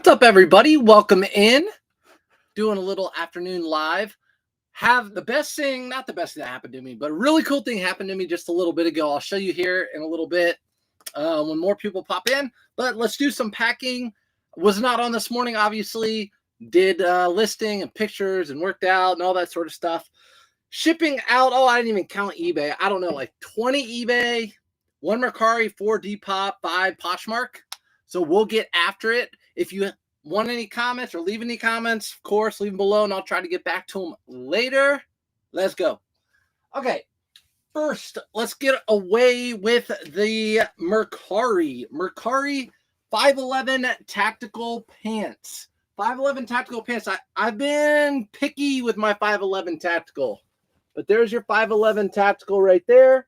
What's up, everybody? Welcome in. Doing a little afternoon live. Have the best thing, not the best thing that happened to me, but a really cool thing happened to me just a little bit ago. I'll show you here in a little bit when more people pop in. But let's do some packing. Was not on this morning, obviously. Did listing and pictures and worked out and all that sort of stuff. Shipping out, I didn't even count eBay. I don't know, like 20 eBay, 1 Mercari, 4 Depop, 5 Poshmark. So we'll get after it. If you want any comments or leave any comments, of course, leave them below and I'll try to get back to them later. Let's go. Okay, first, let's get away with the Mercari. Mercari 511 tactical pants. 511 tactical pants. I've been picky with my 511 tactical, but there's your 511 tactical right there.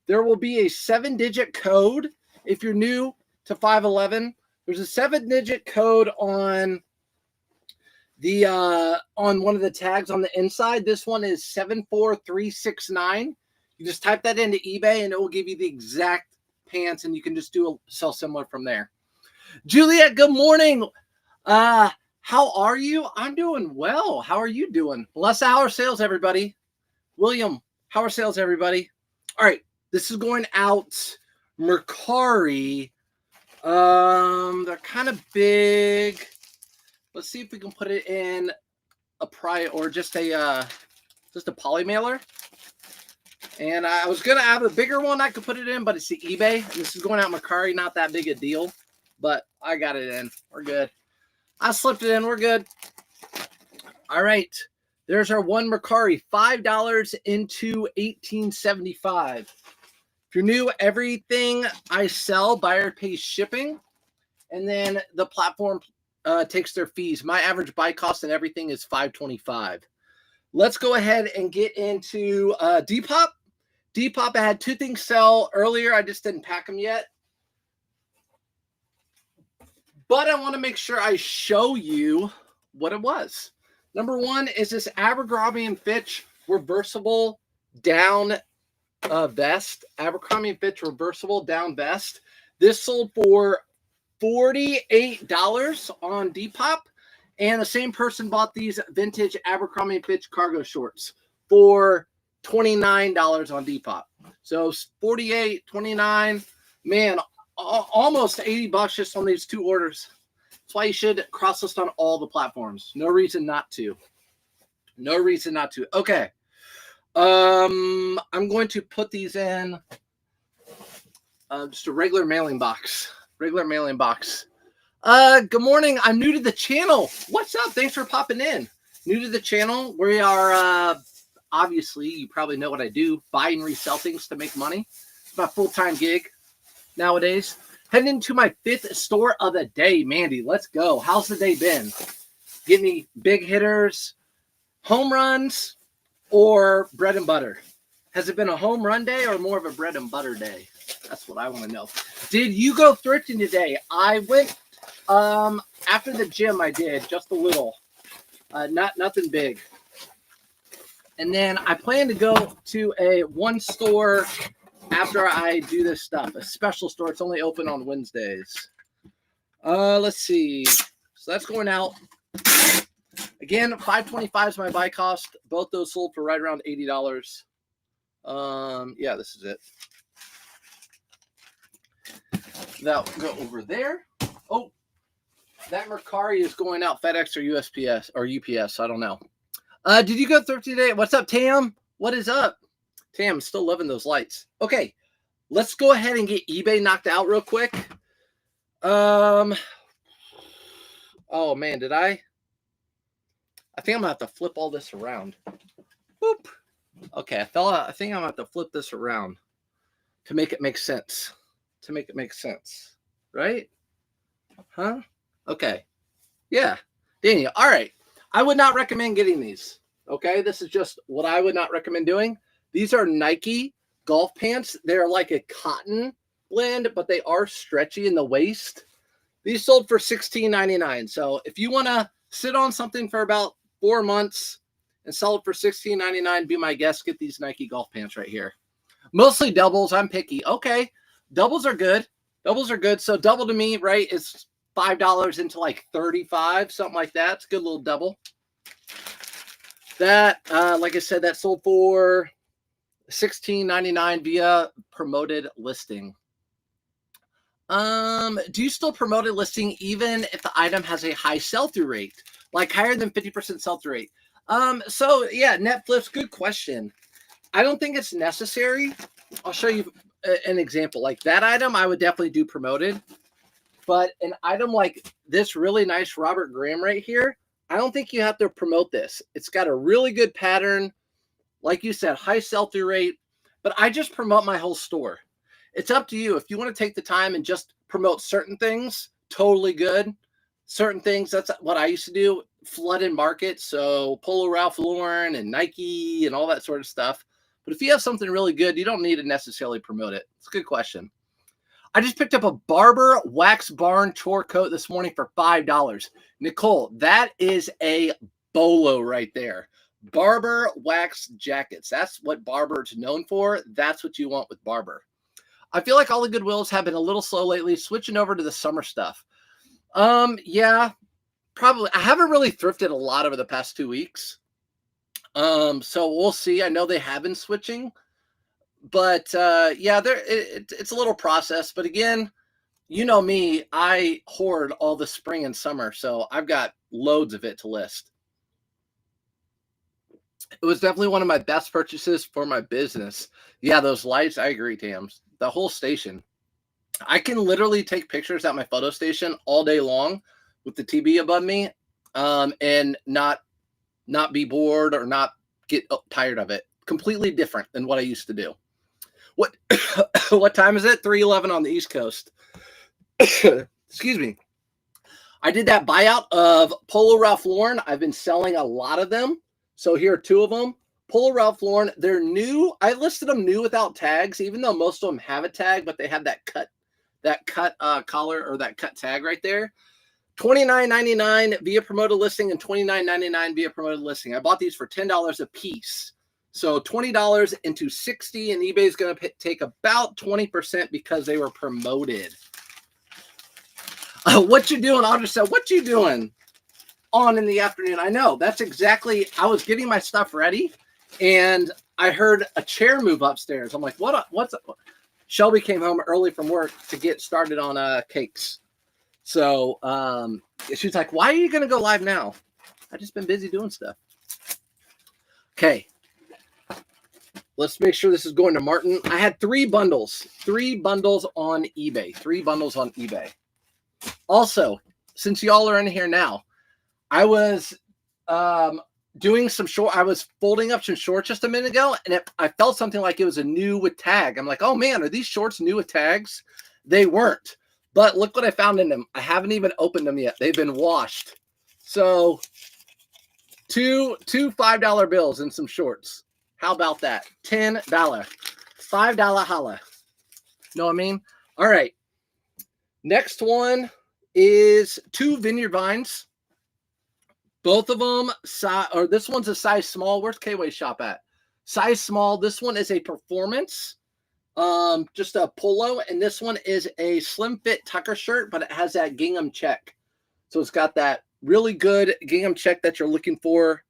There will be a 7-digit code if you're new to 511. There's a 7-digit code on the on one of the tags on the inside. This one is 74369. You just type that into eBay and it will give you the exact pants, and you can just sell similar from there. Juliet, good morning. How are you? I'm doing well. How are you doing? Melissa, how are sales, everybody? William, how are sales, everybody? All right, this is going out Mercari. They're kind of big. Let's see if we can put it in a or just a poly mailer. And I was gonna have a bigger one I could put it in, but it's the eBay. And this is going out Mercari, not that big a deal, but I got it in. We're good. I slipped it in. We're good. All right. There's our 1 Mercari, $5 into $18.75. If you're new, everything I sell, buyer pays shipping, and then the platform takes their fees. My average buy cost and everything is $5.25. Let's go ahead and get into Depop. Depop, I had 2 things sell earlier. I just didn't pack them yet. But I want to make sure I show you what it was. Number 1 is this Abercrombie & Fitch reversible down vest. Abercrombie & Fitch reversible down vest. This sold for $48 on Depop. And the same person bought these vintage Abercrombie & Fitch cargo shorts for $29 on Depop. So 48, 29, man, almost 80 bucks just on these 2 orders. That's why you should cross list on all the platforms. No reason not to. No reason not to. Okay. I'm going to put these in just a regular mailing box. Regular mailing box. Good morning. I'm new to the channel. What's up? Thanks for popping in. New to the channel. We are obviously, you probably know what I do. Buy and resell things to make money. It's my full-time gig nowadays. Heading into my 5th store of the day. Mandy, let's go. How's the day been? Get any big hitters, home runs, or bread and butter? Has it been a home run day or more of a bread and butter day? That's what I want to know. Did you go thrifting today? I went after the gym. I did just a little, nothing big. And then I plan to go to one store after I do this stuff, a special store. It's only open on Wednesdays. Let's see. So that's going out. Again, $5.25 is my buy cost. Both those sold for right around $80. Yeah, this is it. That'll go over there. Oh, that Mercari is going out FedEx or USPS or UPS. I don't know. Did you go thrifty today? What's up, Tam? What is up? Tam, still loving those lights. Okay, let's go ahead and get eBay knocked out real quick. Oh man, did I think I'm gonna have to flip all this around. Boop. Okay, I think I'm gonna have to flip this around to make it make sense. To make it make sense, right? Huh? Okay. Yeah. Daniel. All right. I would not recommend getting these. Okay, this is just what I would not recommend doing. These are Nike golf pants. They're like a cotton blend, but they are stretchy in the waist. These sold for $16.99. So if you want to sit on something for about 4 months and sell it for $16.99, be my guest. Get these Nike golf pants right here. Mostly doubles. I'm picky. Okay, doubles are good. Doubles are good. So double to me, right, is $5 into like 35, something like that. It's a good little double. That, like I said, that sold for $16.99 via promoted listing. Do you still promote a listing even if the item has a high sell-through rate, like higher than 50% sell-through rate? So yeah, net flips, good question. I don't think it's necessary. I'll show you an example. Like that item, I would definitely do promoted. But an item like this really nice Robert Graham right here, I don't think you have to promote this. It's got a really good pattern. Like you said, high sell-through rate. But I just promote my whole store. It's up to you. If you want to take the time and just promote certain things, totally good. Certain things, that's what I used to do. Flooded market. So Polo Ralph Lauren and Nike and all that sort of stuff. But if you have something really good, you don't need to necessarily promote it. It's a good question. I just picked up a Barber Wax Barn Chore Coat this morning for $5. Nicole, that is a bolo right there. Barber Wax Jackets. That's what Barber is known for. That's what you want with Barber. I feel like all the Goodwills have been a little slow lately, switching over to the summer stuff. Yeah, probably. I haven't really thrifted a lot over the past 2 weeks. So we'll see. I know they have been switching, but yeah, it's a little process. But again, you know me, I hoard all the spring and summer, so I've got loads of it to list. It was definitely one of my best purchases for my business. Yeah, those lights, I agree, Tams. The whole station. I can literally take pictures at my photo station all day long with the TV above me, and not be bored or not get tired of it. Completely different than what I used to do. What what time is it? 3:11 on the East Coast. Excuse me. I did that buyout of Polo Ralph Lauren. I've been selling a lot of them. So here are two of them. Polo Ralph Lauren. They're new. I listed them new without tags, even though most of them have a tag, but they have that cut collar or that cut tag right there. $29.99 via promoted listing and $29.99 via promoted listing. I bought these for $10 a piece. So $20 into $60, and eBay is going to take about 20% because they were promoted. What you doing? Audra said, what you doing on in the afternoon? I know. That's exactly, I was getting my stuff ready, and I heard a chair move upstairs. I'm like, what's up? Shelby came home early from work to get started on cakes. So she's like, why are you going to go live now? I've just been busy doing stuff. Okay. Let's make sure this is going to Martin. I had 3 bundles on eBay. Also, since y'all are in here now, I was doing some short. I was folding up some shorts just a minute ago, and I felt something like it was a new with tag. I'm like, oh man, are these shorts new with tags? They weren't. But look what I found in them. I haven't even opened them yet. They've been washed. So two $5 bills and some shorts. How about that? $10. $5 holla. Know what I mean? All right. Next one is 2 Vineyard Vines. Both of them, this one's a size small. Where's K-Way shop at? Size small. This one is a performance. Just a polo, and this one is a slim fit Tucker shirt, but it has that gingham check. So it's got that really good gingham check that you're looking for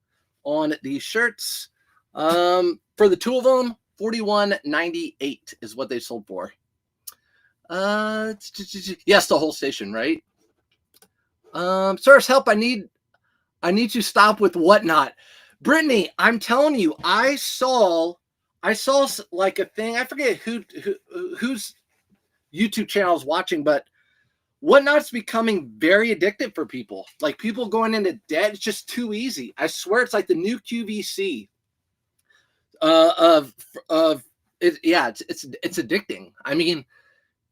on these shirts. For the 2 of them, $41.98 is what they sold for. Yes, the whole station, right? Sirs, help! I need to stop with whatnot. Brittany, I'm telling you, I saw like a thing. I forget whose YouTube channel is watching, but whatnot's becoming very addictive for people. Like people going into debt, it's just too easy. I swear, it's like the new QVC. It's addicting. I mean,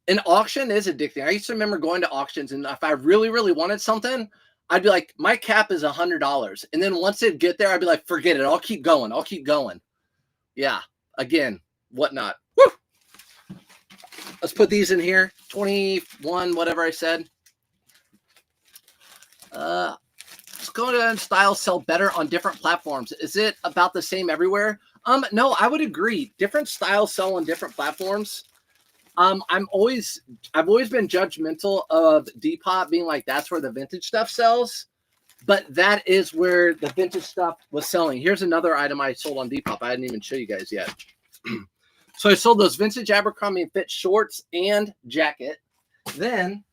an auction is addicting. I used to remember going to auctions, and if I really, really wanted something, I'd be like, my cap is $100. And then once it get there, I'd be like, forget it. I'll keep going. Yeah. Again, whatnot. Woo! Let's put these in here. 21, whatever I said. Let's go to styles sell better on different platforms. Is it about the same everywhere? No, I would agree. Different styles sell on different platforms. I've always been judgmental of Depop being like, that's where the vintage stuff sells. But that is where the vintage stuff was selling. Here's another item I sold on Depop. I didn't even show you guys yet. So I sold those vintage Abercrombie & Fitch shorts and jacket. Then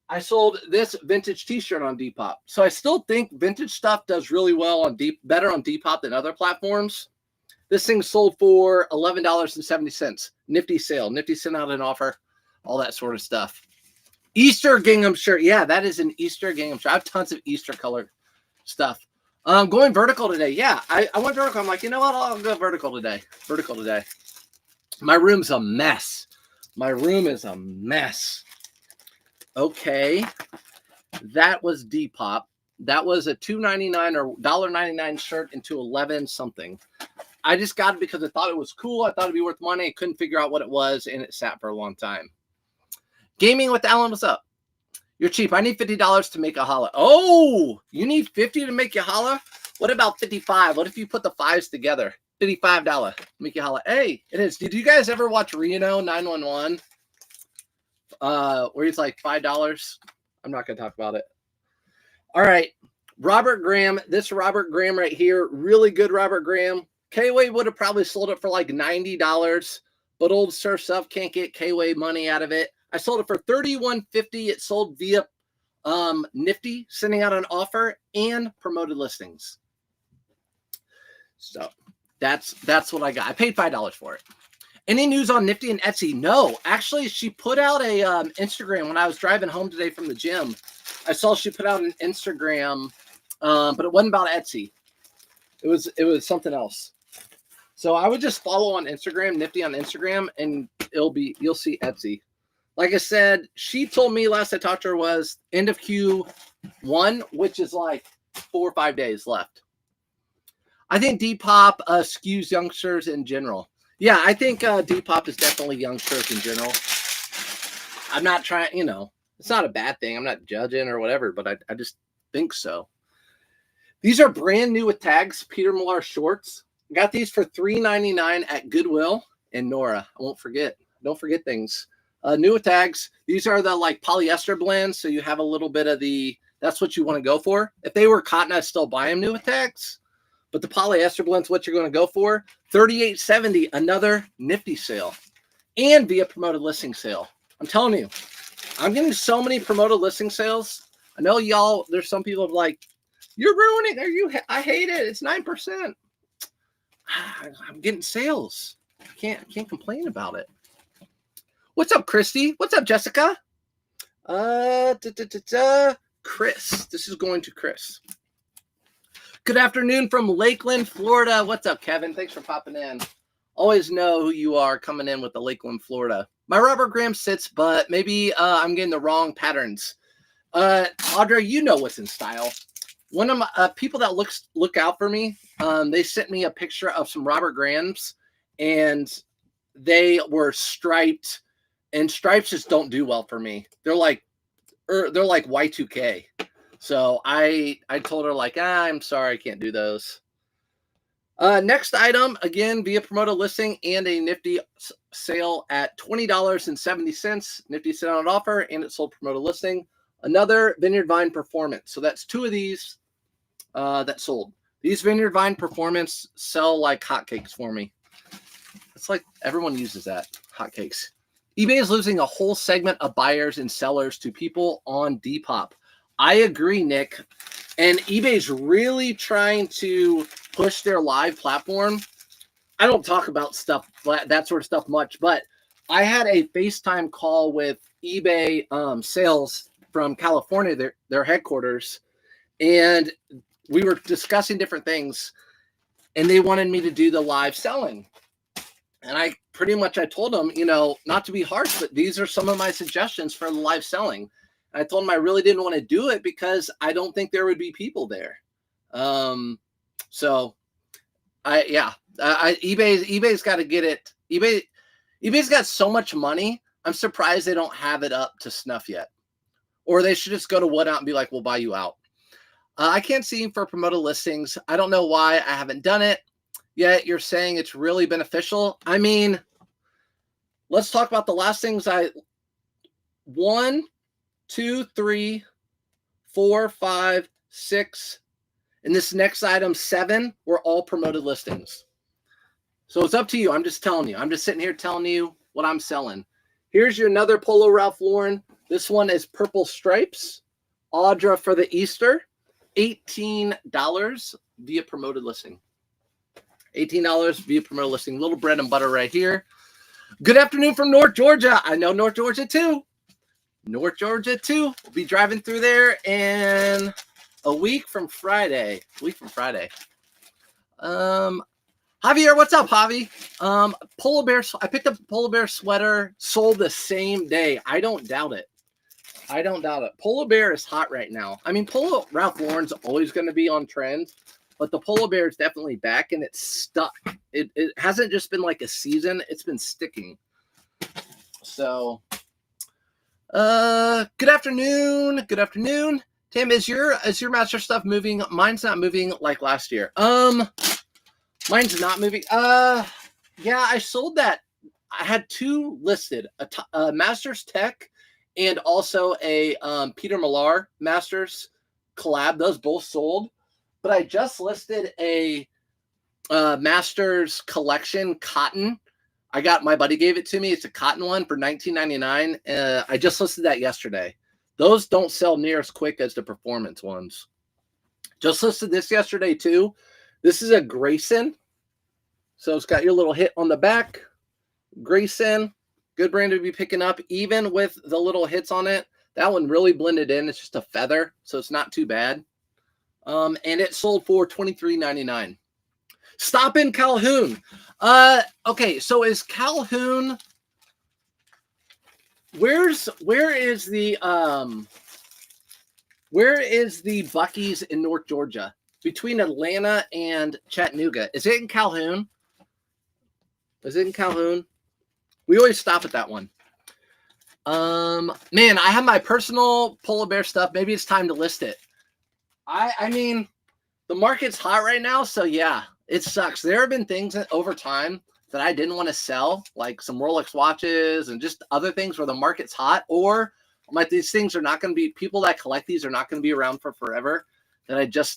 I sold this vintage t-shirt on Depop. So I still think vintage stuff does really well on better on Depop than other platforms. This thing sold for $11.70. Nifty sale. Nifty sent out an offer. All that sort of stuff. Easter gingham shirt. Yeah, that is an Easter gingham shirt. I have tons of Easter colored stuff. Going vertical today. Yeah, I went vertical. I'm like, you know what? I'll go vertical today. Vertical today. My room's a mess. My room is a mess. Okay. That was Depop. That was a $2.99 or $1.99 shirt into 11 something. I just got it because I thought it was cool. I thought it'd be worth money. I couldn't figure out what it was, and it sat for a long time. Gaming with Alan, what's up? You're cheap. I need $50 to make a holla. Oh, you need $50 to make you holla? What about 55? What if you put the fives together? $55. Make you holla. Hey, it is. Did you guys ever watch Reno 911? Where he's like $5? I'm not going to talk about it. All right. Robert Graham. This Robert Graham right here. Really good Robert Graham. K-Way would have probably sold it for like $90, but old Surf Stuff can't get K-Way money out of it. I sold it for $31.50. It sold via Nifty, sending out an offer and promoted listings. So that's what I got. I paid $5 for it. Any news on Nifty and Etsy? No, actually, she put out a Instagram when I was driving home today from the gym. I saw she put out an Instagram, but it wasn't about Etsy. It was something else. So I would just follow on Instagram, Nifty on Instagram, and you'll see Etsy. Like I said, she told me last I talked to her was end of Q1, which is like 4 or 5 days left. I think Depop skews youngsters in general. Yeah, I think Depop is definitely youngsters in general. I'm not trying, it's not a bad thing. I'm not judging or whatever, but I just think so. These are brand new with tags, Peter Millar shorts. Got these for $3.99 at Goodwill and Nora. I won't forget. Don't forget things. New with tags. These are the like polyester blends, so you have a little bit of that's what you want to go for. If they were cotton, I'd still buy them new with tags. But the polyester blend's what you're going to go for. $38.70, another Nifty sale. And via promoted listing sale. I'm telling you, I'm getting so many promoted listing sales. I know y'all, there's some people like, you're ruining it. I hate it. It's 9%. I'm getting sales. I can't complain about it. What's up, Christy? What's up, Jessica? Chris. This is going to Chris. Good afternoon from Lakeland, Florida. What's up, Kevin? Thanks for popping in. Always know who you are coming in with the Lakeland, Florida. My Robert Graham sits, but maybe I'm getting the wrong patterns. Audrey, you know what's in style. One of my people that look out for me, they sent me a picture of some Robert Grahams, and they were striped, and stripes just don't do well for me. They're like Y2K. So I told her like, I'm sorry, I can't do those. Next item, again, via promoted listing and a Nifty sale at $20.70. Nifty sent out an offer and it sold promoted listing. Another Vineyard Vine Performance. So that's two of these that sold. These Vineyard Vine Performance sell like hotcakes for me. It's like everyone uses that, hotcakes. eBay is losing a whole segment of buyers and sellers to people on Depop. I agree, Nick. And eBay's really trying to push their live platform. I don't talk about stuff, that sort of stuff much, but I had a FaceTime call with eBay sales from California, their headquarters, and we were discussing different things, and they wanted me to do the live selling. And I told them, not to be harsh, but these are some of my suggestions for the live selling. I told him I really didn't want to do it because I don't think there would be people there. eBay's got to get it. eBay's got so much money. I'm surprised they don't have it up to snuff yet. Or they should just go to Whatnot and be like, we'll buy you out. I can't see him for promoted listings. I don't know why I haven't done it yet. You're saying it's really beneficial. I mean, let's talk about the last things. 1, 2, 3, 4, 5, 6, and this next item 7 were all promoted listings. So it's up to you. I'm just telling you. I'm just sitting here telling you what I'm selling. Here's your another Polo Ralph Lauren. This one is purple stripes. Audra for the Easter. $18 via promoted listing. $18 via promoted listing. Little bread and butter right here. Good afternoon from North Georgia. I know North Georgia too. North Georgia too. We'll be driving through there in a week from Friday. Javier, what's up, Javi? Polar bear. I picked up a polar bear sweater, sold the same day. I don't doubt it. Polar bear is hot right now. I mean, Polo Ralph Lauren's always going to be on trend, but the polar bear is definitely back, and it's stuck. It hasn't just been like a season; it's been sticking. So, good afternoon. Good afternoon, Tim. Is your master stuff moving? Mine's not moving like last year. Mine's not moving. Yeah, I sold that. I had 2 listed, a Masters Tech and also a Peter Millar Masters collab. Those both sold. But I just listed a Masters Collection cotton. My buddy gave it to me. It's a cotton one for $19.99. I just listed that yesterday. Those don't sell near as quick as the performance ones. Just listed this yesterday too. This is a Grayson. So it's got your little hit on the back. Grayson, good brand to be picking up, even with the little hits on it. That one really blended in. It's just a feather, so it's not too bad. And it sold for $23.99. Stop in Calhoun. Okay, so is Calhoun? Where is the Buc-ee's in North Georgia? Between Atlanta and Chattanooga. Is it in Calhoun? We always stop at that one. Man, I have my personal polar bear stuff. Maybe it's time to list it. I mean, the market's hot right now, so yeah, it sucks. There have been things over time that I didn't want to sell, like some Rolex watches and just other things where the market's hot, or like these things are not going to be, people that collect these are not going to be around for forever. That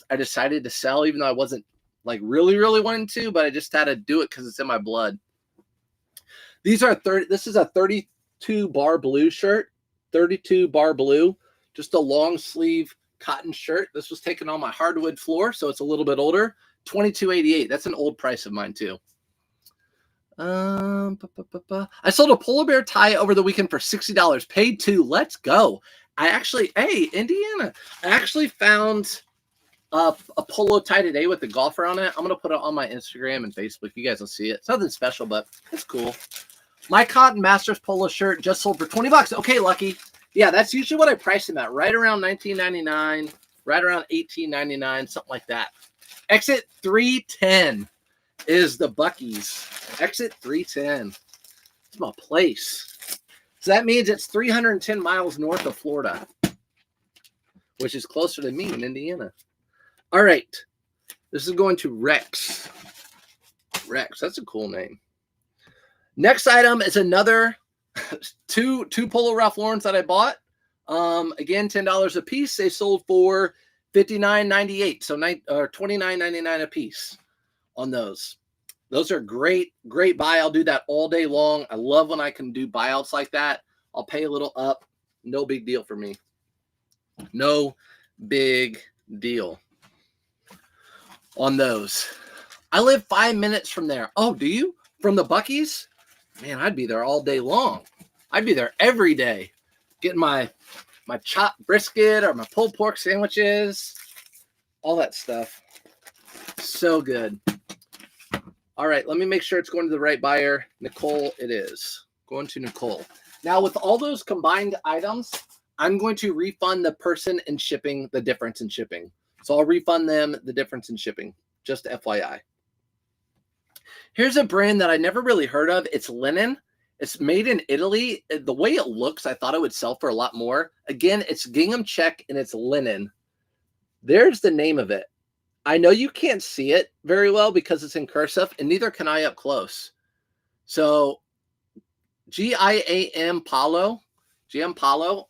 I decided to sell, even though I wasn't like really wanting to, but I just had to do it because it's in my blood. These are this is a 32 bar blue shirt, 32 bar blue, just a long sleeve cotton shirt. This was taken on my hardwood floor, so it's a little bit older. $22.88. That's an old price of mine too. I sold a polar bear tie over the weekend for $60. Paid 2. Let's go. Hey, Indiana. I actually found a polo tie today with the golfer on it. I'm gonna put it on my Instagram and Facebook. You guys will see it. It's nothing special, but it's cool. My cotton Masters polo shirt just sold for $20. Okay, Lucky. Yeah, that's usually what I price them at. Right around $19.99, right around $18.99, something like that. Exit 310 is the Buc-ee's. Exit 310. It's my place. So that means it's 310 miles north of Florida, which is closer to me in Indiana. All right. This is going to Rex. Rex, that's a cool name. Next item is another two Polo Ralph Laurens that I bought. Again, $10 a piece. They sold for $59.98, so $29.99 a piece on those. Those are great buy. I'll do that all day long. I love when I can do buyouts like that. I'll pay a little up. No big deal for me. No big deal on those. I live 5 minutes from there. Oh, do you? From the Buc-ee's? Man, I'd be there all day long. I'd be there every day getting my chopped brisket or my pulled pork sandwiches, all that stuff. So good. All right, let me make sure it's going to the right buyer. Nicole, it is. Going to Nicole. Now, with all those combined items, I'm going to refund the person in shipping the difference in shipping. So I'll refund them the difference in shipping, just FYI. Here's a brand that I never really heard of. It's linen. It's made in Italy. The way it looks, I thought it would sell for a lot more. Again, it's gingham check and it's linen. There's the name of it. I know you can't see it very well because it's in cursive, and neither can I up close. So GIAM Palo. GM Palo.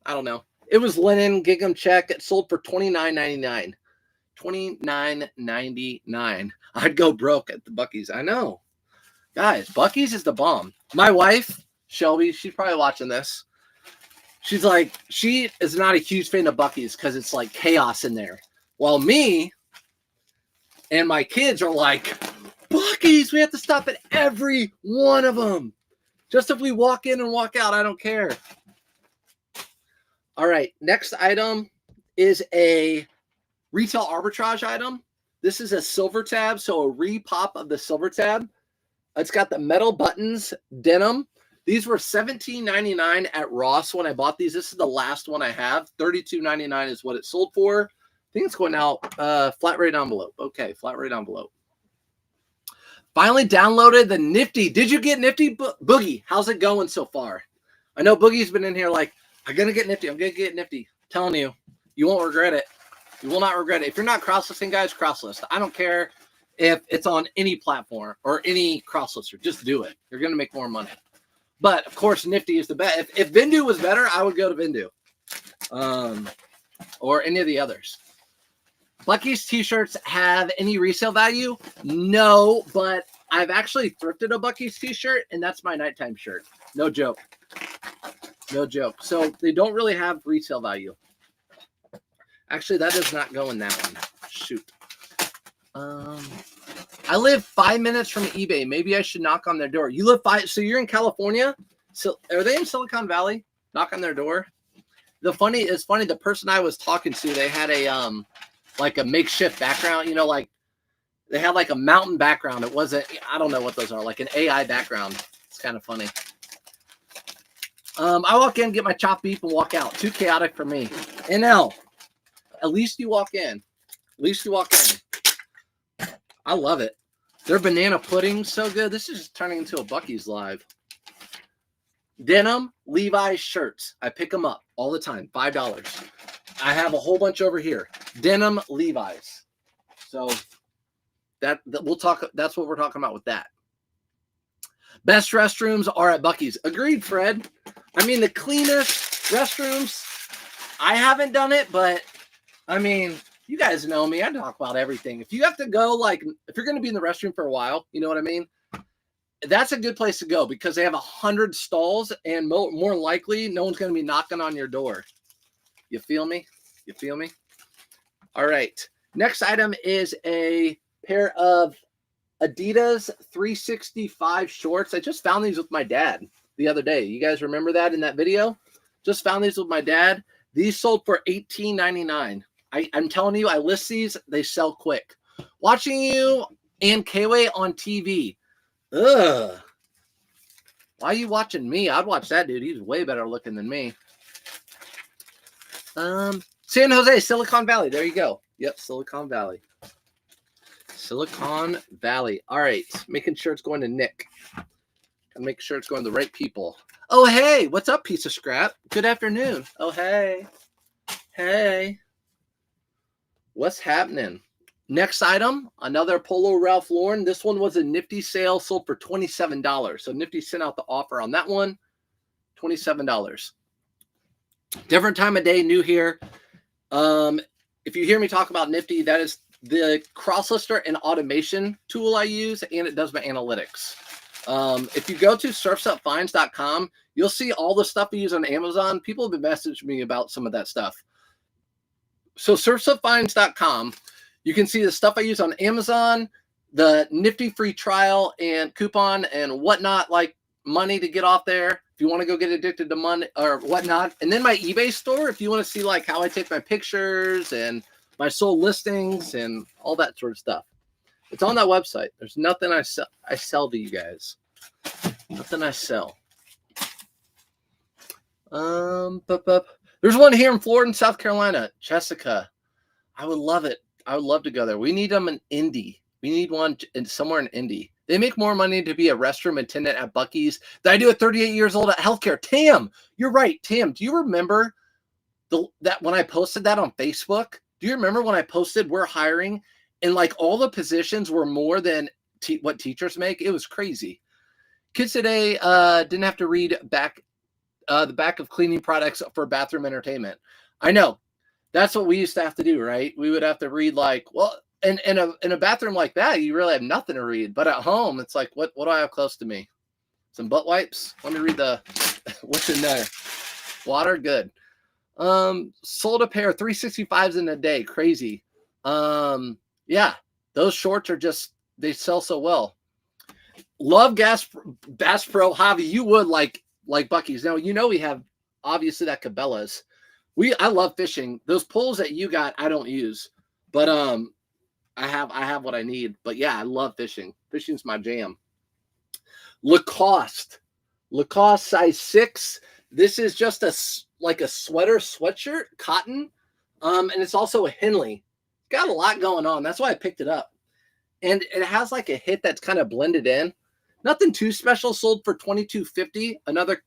I don't know. It was linen, gingham check. It sold for $29.99. $29.99. I'd go broke at the Buc-ee's. I know. Guys, Buc-ee's is the bomb. My wife, Shelby, she's probably watching this. She's like, she is not a huge fan of Buc-ee's because it's like chaos in there. While me and my kids are like, Buc-ee's, we have to stop at every one of them. Just if we walk in and walk out, I don't care. All right, next item is a retail arbitrage item. This is a silver tab, so a repop of the silver tab. It's got the metal buttons, denim. These were $17.99 at Ross when I bought these. This is the last one I have. $32.99 is what it sold for. I think it's going out flat rate envelope. Okay, flat rate envelope. Finally downloaded the Nifty. Did you get Nifty? Boogie, how's it going so far? I know Boogie's been in here like, I'm going to get Nifty. I'm going to get Nifty. I'm telling you, you won't regret it. You will not regret it. If you're not cross-listing, guys, cross-list. I don't care if it's on any platform or any cross-lister. Just do it. You're going to make more money. But, of course, Nifty is the best. If Vindu was better, I would go to Vindu. Or any of the others. Buc-ee's t-shirts have any resale value? No, but I've actually thrifted a Buc-ee's t-shirt, and that's my nighttime shirt. No joke. No joke. So they don't really have resale value. Actually, that does not go in that one. Shoot. I live 5 minutes from eBay. Maybe I should knock on their door. You live so you're in California? So are they in Silicon Valley? Knock on their door. It's funny. The person I was talking to, they had a like a makeshift background. You know, like they had like a mountain background. It wasn't. I don't know what those are. Like an AI background. It's kind of funny. I walk in, get my chopped beef, and walk out. Too chaotic for me. NL. At least you walk in. At least you walk in. I love it. Their banana pudding's so good. This is just turning into a Buc-ee's live. Denim Levi's shirts. I pick them up all the time. $5. I have a whole bunch over here. Denim Levi's. So that we'll talk. That's what we're talking about with that. Best restrooms are at Buc-ee's. Agreed, Fred. I mean, the cleanest restrooms. I haven't done it, but I mean, you guys know me. I talk about everything. If you have to go, like, if you're going to be in the restroom for a while, you know what I mean? That's a good place to go because they have 100 stalls, and more likely, no one's going to be knocking on your door. You feel me? You feel me? All right. Next item is a pair of Adidas 365 shorts. I just found these with my dad the other day. You guys remember that in that video? Just found these with my dad. These sold for $18.99. I'm telling you, I list these. They sell quick. Watching you and Kway on TV. Ugh. Why are you watching me? I'd watch that dude. He's way better looking than me. San Jose, Silicon Valley. There you go. Yep, Silicon Valley. Silicon Valley. All right. Making sure it's going to Nick. And make sure it's going to the right people. Oh, hey. What's up, piece of scrap? Good afternoon. Oh, hey. Hey. What's happening? Next item, another Polo Ralph Lauren. This one was a Nifty sale, sold for $27. So Nifty sent out the offer on that one. $27. Different time of day, new here. If you hear me talk about Nifty, that is the cross-lister and automation tool I use, and it does my analytics. If you go to surfsupfinds.com, you'll see all the stuff we use on Amazon. People have been messaging me about some of that stuff. So surfsupfinds.com, you can see the stuff I use on Amazon, the Nifty free trial and coupon and whatnot, like money to get off there if you want to go get addicted to money or whatnot. And then my eBay store, if you want to see like how I take my pictures and my sold listings and all that sort of stuff. It's on that website. There's nothing I sell to you guys. Nothing I sell. There's one here in Florida and South Carolina. Jessica. I would love it. I would love to go there. We need them in Indy. We need one somewhere in Indy. They make more money to be a restroom attendant at Buc-ee's than I do at 38 years old at healthcare. Tam, you're right. Tam, do you remember that when I posted that on Facebook? Do you remember when I posted we're hiring and like all the positions were more than what teachers make? It was crazy. Kids today didn't have to read the back of cleaning products for bathroom entertainment. I know. That's what we used to have to do, right? We would have to read like, well, in a bathroom like that, you really have nothing to read. But at home, it's like, what do I have close to me? Some butt wipes. Let me read the what's in there. Water, good. Sold a pair of 365s in a day. Crazy. Yeah, those shorts are just, they sell so well. Love Bass Pro. Javi, you would like Bucky's. Now, you know, we have obviously that Cabela's. I love fishing. Those poles that you got, I don't use, but I have what I need. But yeah, I love fishing. Fishing's my jam. Lacoste size 6. This is just like a sweatshirt, cotton, and it's also a Henley. Got a lot going on. That's why I picked it up. And it has like a hit that's kind of blended in. Nothing too special. Sold for $22.50. Another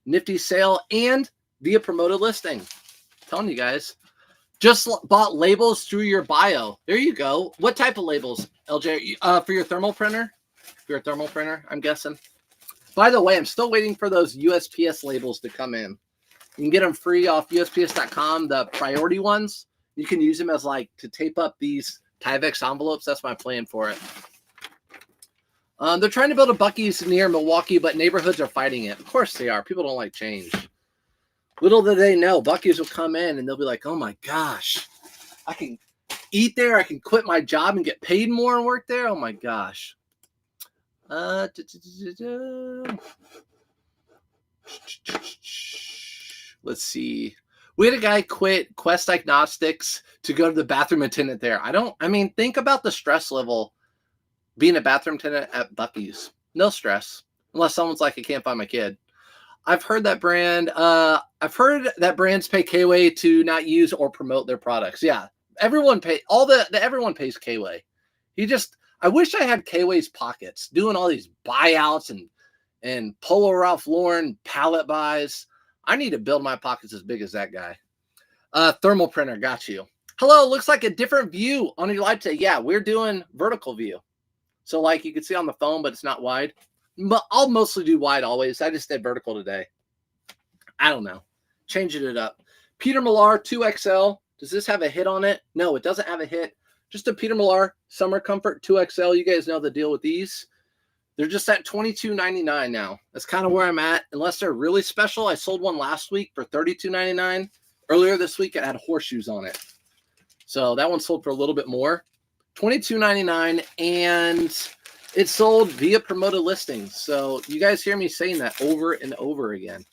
nifty sale and via promoted listing. I'm telling you guys. Just bought labels through your bio. There you go. What type of labels, LJ? For your thermal printer? For your thermal printer, I'm guessing. By the way, I'm still waiting for those USPS labels to come in. You can get them free off USPS.com, the priority ones. You can use them as like to tape up these Tyvek envelopes. That's my plan for it. They're trying to build a Bucky's near Milwaukee, but neighborhoods are fighting it. Of course they are. People don't like change. Little do they know, Bucky's will come in and they'll be like, oh my gosh, I can eat there. I can quit my job and get paid more and work there. Oh my gosh. Let's see. We had a guy quit Quest Diagnostics to go to the bathroom attendant there. Think about the stress level being a bathroom attendant at Bucky's. No stress. Unless someone's like, I can't find my kid. I've heard that brand. I've heard that brands pay K-Way to not use or promote their products. Yeah. Everyone everyone pays K-Way. I wish I had K-Way's pockets doing all these buyouts and Polo Ralph Lauren pallet buys. I need to build my pockets as big as that guy. Thermal printer, got you. Hello, looks like a different view on your live today. Yeah, we're doing vertical view. So like you can see on the phone, but it's not wide. But I'll mostly do wide always. I just did vertical today. I don't know. Changing it up. Peter Millar 2XL. Does this have a hit on it? No, it doesn't have a hit. Just a Peter Millar Summer Comfort 2XL. You guys know the deal with these. They're just at $22.99 now. That's kind of where I'm at. Unless they're really special. I sold one last week for $32.99. Earlier this week, it had horseshoes on it. So that one sold for a little bit more. $22.99. And it sold via promoted listings. So you guys hear me saying that over and over again.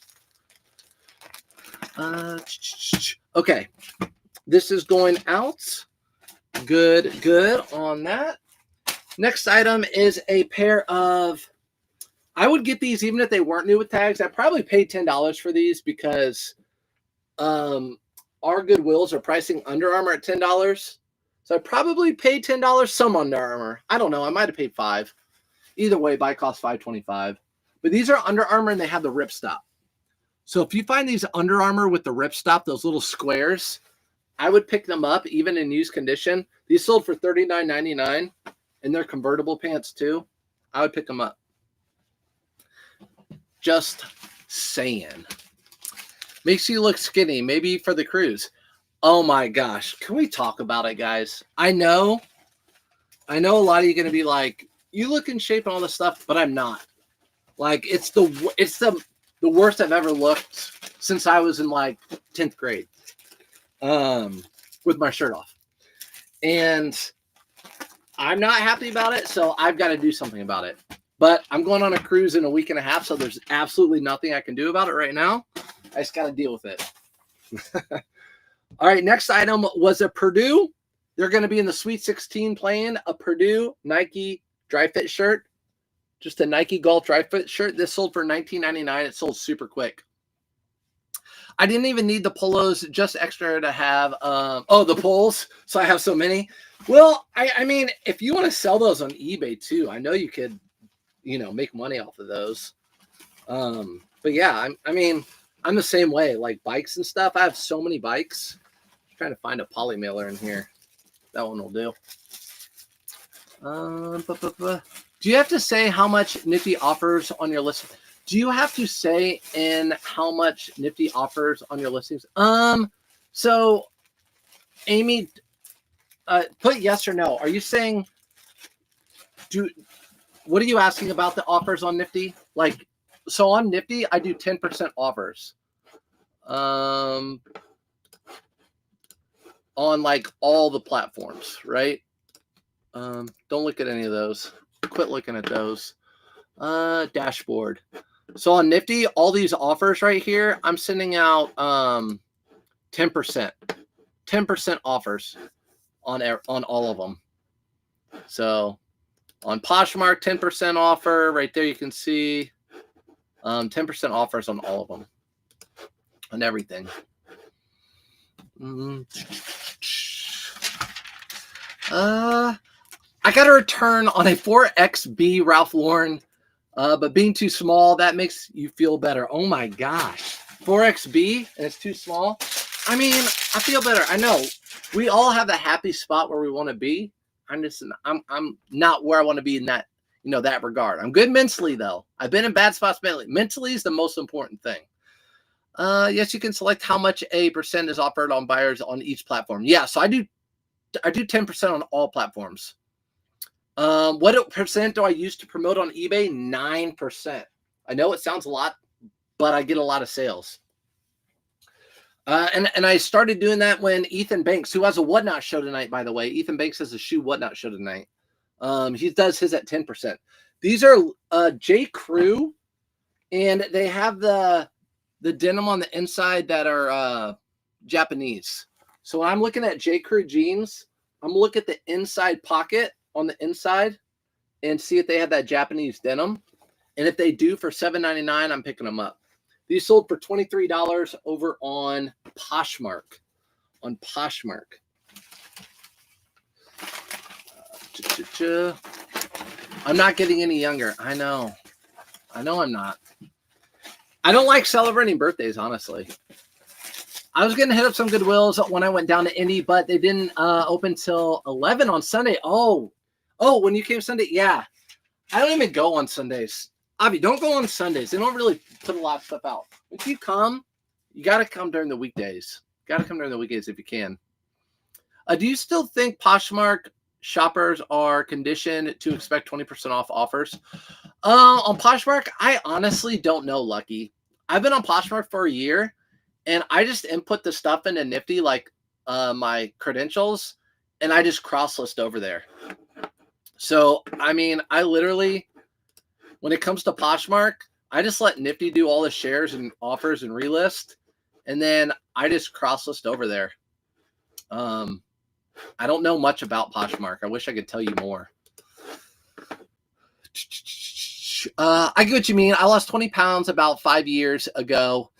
Okay. This is going out. Good on that. Next item is a pair of, I would get these even if they weren't new with tags. I probably paid $10 for these because our Goodwills are pricing Under Armour at $10. So I probably paid $10, some Under Armour. I don't know. I might have paid $5. Either way, buy cost $5.25. But these are Under Armour and they have the ripstop. So if you find these Under Armour with the ripstop, those little squares, I would pick them up even in used condition. These sold for $39.99 and they're convertible pants too. I would pick them up. Just saying. Makes you look skinny, maybe for the cruise. Oh my gosh. Can we talk about it, guys? I know a lot of you are going to be like, you look in shape and all this stuff, but I'm not. Like, it's the worst I've ever looked since I was in like 10th grade. With my shirt off. And I'm not happy about it, so I've got to do something about it. But I'm going on a cruise in a week and a half, so there's absolutely nothing I can do about it right now. I just got to deal with it. All right, next item was a Purdue. They're going to be in the Sweet 16 playing a Purdue Nike dry fit shirt. Just a Nike Golf dry fit shirt. This sold for $19.99. It sold super quick. I didn't even need the polos, just extra to have, the poles. So I have so many. Well, I mean, if you want to sell those on eBay too, I know you could, make money off of those. But yeah, I'm the same way, like bikes and stuff. I have so many bikes. I'm trying to find a poly mailer in here. That one will do. Do you have to say how much Nifty offers on your list? Do you have to say in how much Nifty offers on your listings? So Amy, put yes or no. Are you saying, what are you asking about the offers on Nifty? Like, so on Nifty, I do 10% offers. On like all the platforms, right? Don't look at any of those. Quit looking at those. Dashboard. So on Nifty, all these offers right here, I'm sending out 10%. 10% offers on all of them. So on Poshmark, 10% offer. Right there you can see 10% offers on all of them. On everything. I got a return on a 4XB Ralph Lauren, but being too small, that makes you feel better. Oh my gosh. 4XB and it's too small. I mean, I feel better. I know we all have a happy spot where we want to be. I'm not where I want to be in that, that regard. I'm good mentally though. I've been in bad spots mentally. Mentally is the most important thing. Yes, you can select how much a percent is offered on buyers on each platform. Yeah, so I do 10% on all platforms. What percent do I use to promote on eBay? 9%. I know it sounds a lot, but I get a lot of sales. And I started doing that when Ethan Banks, who has a Whatnot show tonight, by the way. Ethan Banks has a shoe Whatnot show tonight. He does his at 10%. These are J. Crew, and they have the denim on the inside that are Japanese. So when I'm looking at J. Crew jeans, I'm looking at the inside pocket on the inside and see if they have that Japanese denim. And if they do, for $7.99, I'm picking them up. These sold for $23 over on Poshmark. On Poshmark. I'm not getting any younger. I know I'm not. I don't like celebrating birthdays, honestly. I was going to hit up some Goodwills when I went down to Indy, but they didn't open till 11 on Sunday. Oh, when you came Sunday? Yeah. I don't even go on Sundays. Avi, don't go on Sundays. They don't really put a lot of stuff out. If you come, you got to come during the weekdays. Got to come during the weekdays if you can. Do you still think Poshmark shoppers are conditioned to expect 20% off offers? On Poshmark, I honestly don't know, Lucky. I've been on Poshmark for a year, and I just input the stuff into Nifty, like my credentials, and I just cross-list over there. So, I mean, I literally, when it comes to Poshmark, I just let Nifty do all the shares and offers and relist, and then I just cross-list over there. I don't know much about Poshmark. I wish I could tell you more. I get what you mean. I lost 20 pounds about 5 years ago.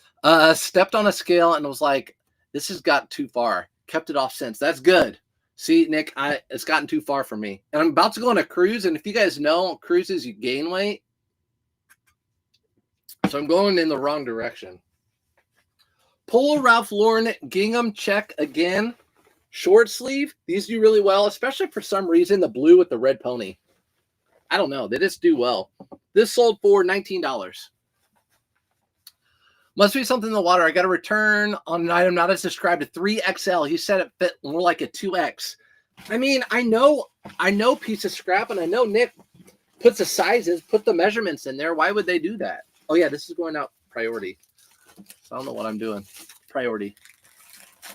Stepped on a scale and was like, this has got too far. Kept it off since. That's good. See, Nick, it's gotten too far for me. And I'm about to go on a cruise. And if you guys know, cruises, you gain weight. So I'm going in the wrong direction. Polo Ralph Lauren gingham check again. Short sleeve. These do really well, especially for some reason, the blue with the red pony. I don't know. They just do well. This sold for $19. Must be something in the water. I got a return on an item not as described, a 3XL. He said it fit more like a 2X. I mean, I know piece of scrap, and I know Nick puts the sizes, put the measurements in there. Why would they do that? Oh, yeah, this is going out priority. So I don't know what I'm doing. Priority.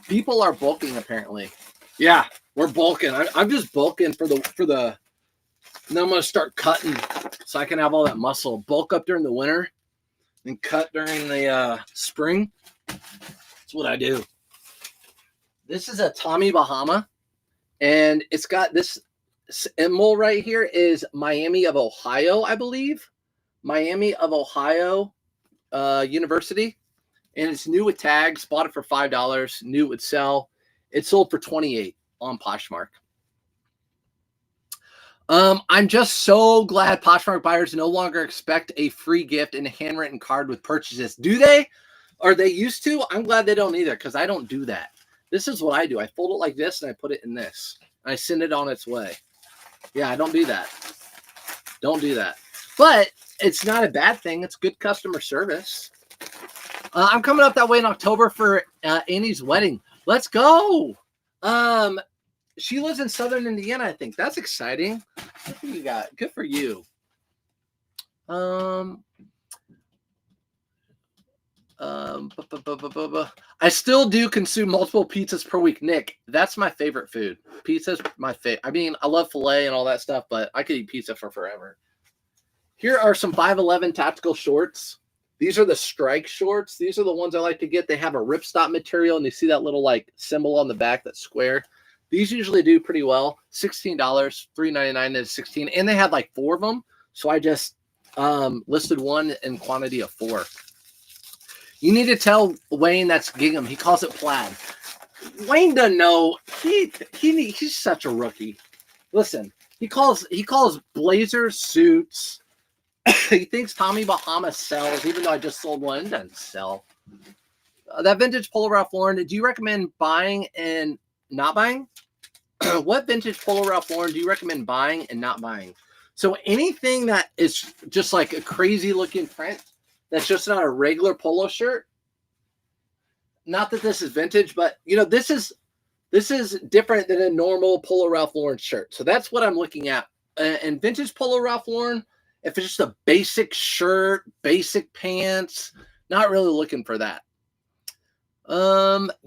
People are bulking, apparently. Yeah, we're bulking. I'm just bulking for the. Now I'm going to start cutting so I can have all that muscle. Bulk up during the winter and cut during the spring. That's what I do. This is a Tommy Bahama, and it's got this symbol right here is Miami of Ohio, I believe. Miami of Ohio University. And it's new with tags. Bought it for $5. New it would sell. It sold for $28 on Poshmark. I'm just so glad Poshmark buyers no longer expect a free gift and a handwritten card with purchases. Do they? Are they used to? I'm glad they don't either, because I don't do that. This is what I do. I fold it like this and I put it in this. And I send it on its way. Yeah, I don't do that. Don't do that. But it's not a bad thing. It's good customer service. I'm coming up that way in October for Annie's wedding. Let's go. She lives in Southern Indiana, I think. That's exciting. What do you got? Good for you. I still do consume multiple pizzas per week. Nick, that's my favorite food. Pizza's my favorite. I mean, I love filet and all that stuff, but I could eat pizza for forever. Here are some 511 tactical shorts. These are the strike shorts. These are the ones I like to get. They have a ripstop material, and you see that little like symbol on the back, that square. These usually do pretty well. $16, $3.99 is $16, and they had like 4 of them. So I just listed one in quantity of 4. You need to tell Wayne that's gingham. He calls it plaid. Wayne doesn't know. He's such a rookie. Listen, he calls blazers suits. He thinks Tommy Bahama sells, even though I just sold one. It doesn't sell. That vintage Polo Ralph Lauren, do you recommend buying and not buying? What vintage Polo Ralph Lauren do you recommend buying and not buying? So anything that is just like a crazy looking print, that's just not a regular polo shirt. Not that this is vintage, but you know, this is different than a normal Polo Ralph Lauren shirt. So that's what I'm looking at. And vintage Polo Ralph Lauren, if it's just a basic shirt, basic pants, not really looking for that.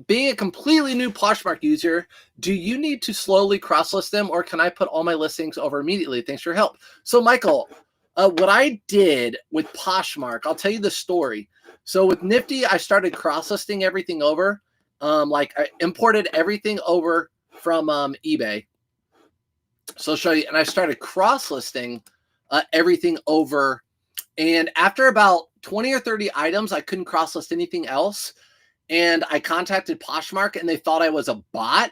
Being a completely new Poshmark user, do you need to slowly cross-list them, or can I put all my listings over immediately? Thanks for your help. So Michael, what I did with Poshmark, I'll tell you the story. So with Nifty, I started cross-listing everything over. Like I imported everything over from eBay. So I'll show you. And I started cross-listing everything over. And after about 20 or 30 items, I couldn't cross-list anything else. And I contacted Poshmark, and they thought I was a bot.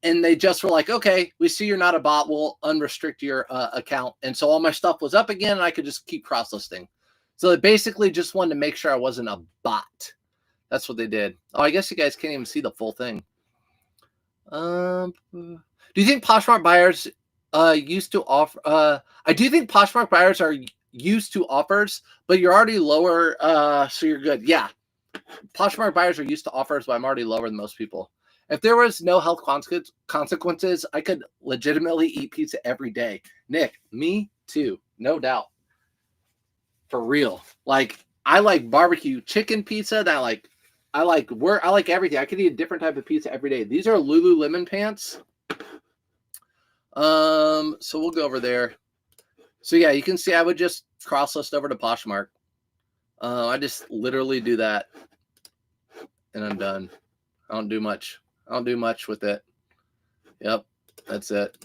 And they just were like, okay, we see you're not a bot. We'll unrestrict your account. And so all my stuff was up again, and I could just keep cross-listing. So they basically just wanted to make sure I wasn't a bot. That's what they did. Oh, I guess you guys can't even see the full thing. Do you think Poshmark buyers used to offer? I do think Poshmark buyers are used to offers, but you're already lower, so you're good. Yeah. Poshmark buyers are used to offers, but I'm already lower than most people. If there was no health consequences, I could legitimately eat pizza every day. Nick, me too, no doubt. For real. Like, I like barbecue chicken pizza. I like everything. I could eat a different type of pizza every day. These are Lululemon pants. So we'll go over there. So yeah, you can see I would just cross-list over to Poshmark. I just literally do that, and I'm done. I don't do much. I don't do much with it. Yep, that's it.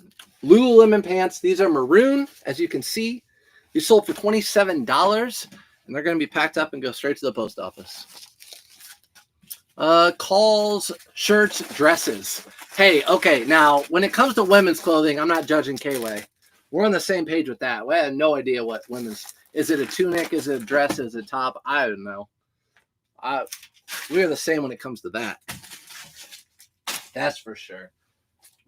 Lululemon pants. These are maroon, as you can see. These sold for $27, and they're going to be packed up and go straight to the post office. Calls, shirts, dresses. Hey, okay, now, when it comes to women's clothing, I'm not judging K-Way. We're on the same page with that. We have no idea what women's... Is it a tunic? Is it a dress? Is it a top? I don't know. We're the same when it comes to that. That's for sure.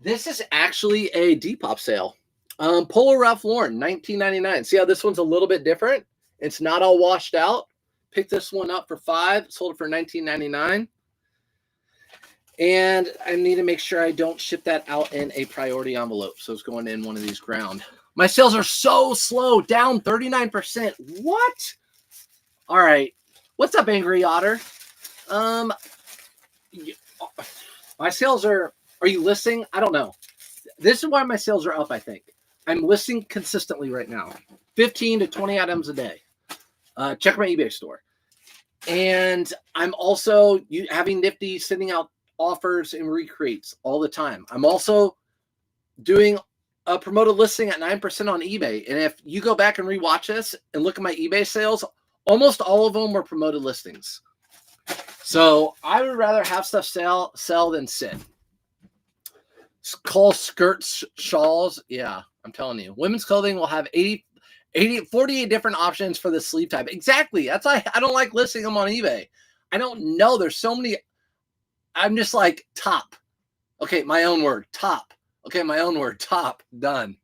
This is actually a Depop sale. Polo Ralph Lauren, $19.99. See how this one's a little bit different? It's not all washed out. Picked this one up for $5. Sold it for $19.99. And I need to make sure I don't ship that out in a priority envelope. So it's going in one of these ground. My sales are so slow, down 39%. What? All right. What's up, Angry Otter? My sales are you listing? I don't know. This is why my sales are up, I think. I'm listing consistently right now. 15 to 20 items a day. Check my eBay store. And I'm also having Nifty sending out offers and recreates all the time. I'm also doing a promoted listing at 9% on eBay. And if you go back and rewatch this and look at my eBay sales, almost all of them were promoted listings. So I would rather have stuff sell than sit. Call skirts, shawls. Yeah, I'm telling you. Women's clothing will have 48 different options for the sleeve type. Exactly. That's why I don't like listing them on eBay. I don't know. There's so many. I'm just like, top. Okay, my own word, top. Okay, my own word, top. Done.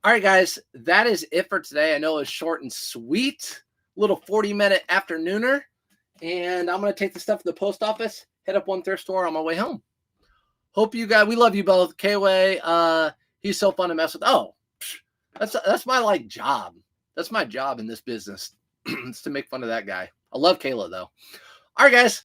All right, guys, that is it for today. I know it's short and sweet, little 40-minute afternooner. And I'm going to take the stuff to the post office, head up one thrift store on my way home. Hope you guys, we love you both. K-Way, he's so fun to mess with. Oh, that's my job. That's my job in this business. It's to make fun of that guy. I love Kayla though. All right, guys.